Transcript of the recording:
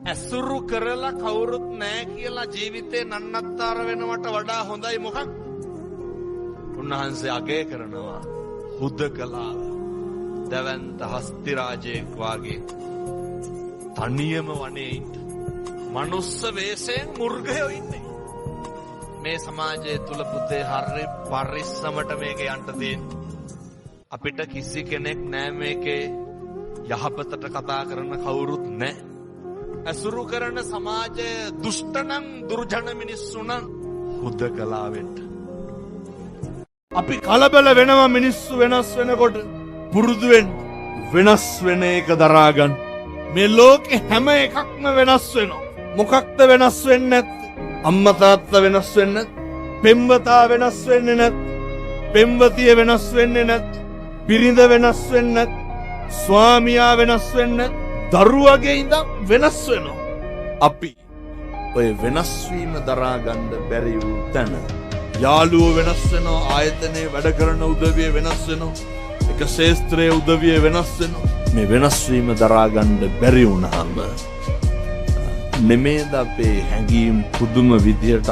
ඇසුරු කරලා කවුරුත් නෑ කියලා ජීවිතේ නන්නත්තර වෙනවට වඩා හොඳයි මොකක්? උන්වහන්සේ අගය කරනවා හුදකලාව. දවන්ත හස්ති රාජයෙක් වාගේ තනියම වනේ ඉන්න. මනුස්ස වේශයෙන් මුර්ගයෝ ඉන්නේ. මේ සමාජය තුල පුතේ හරි පරිස්සමට මේක යන්න තියෙන්නේ. අපිට කිසි කෙනෙක් නෑ මේකේ යහපතට කතා කරන කවුරුත් නෑ. ඇසුරු කරන සමාජය දුෂ්ටනම් දුර්ජන මිනිස්සුනම් හුදකලාවෙන්න. අපි කලබල වෙනවා මිනිස්සු වෙනස් වෙනකොට. පුරුදු වෙන්න වෙනස් වෙන එක දරා ගන්න. මේ ලෝකේ හැම එකක්ම වෙනස් වෙනවා. මොකක්ද වෙනස් වෙන්නේ නැත්තේ? අම්මා තාත්තා වෙනස් වෙන්නේ නැත්. පෙම්වතා වෙනස් වෙන්නේ නැත්. පෙම්වතිය වෙනස් වෙන්නේ නැත්. බිරිඳ වෙනස් වෙන්නේ නැත්. ස්වාමියා වෙනස් වෙන්නේ නැත්. දරුවගේ ඉඳන් වෙනස් වෙනවා. අපි ඔය වෙනස් වීම දරා ගන්න බැරි වූ තැන යාළුවෝ වෙනස් වෙනවා. ආයතනයේ වැඩ කරන උදවිය වෙනස් වෙනවා. එක ශේස්ත්‍රයේ උදවිය වෙනස් වෙනවා. මේ වෙනස් වීම දරා ගන්න බැරි වුණාම නෙමේද අපේ හැඟීම් පුදුම විදියට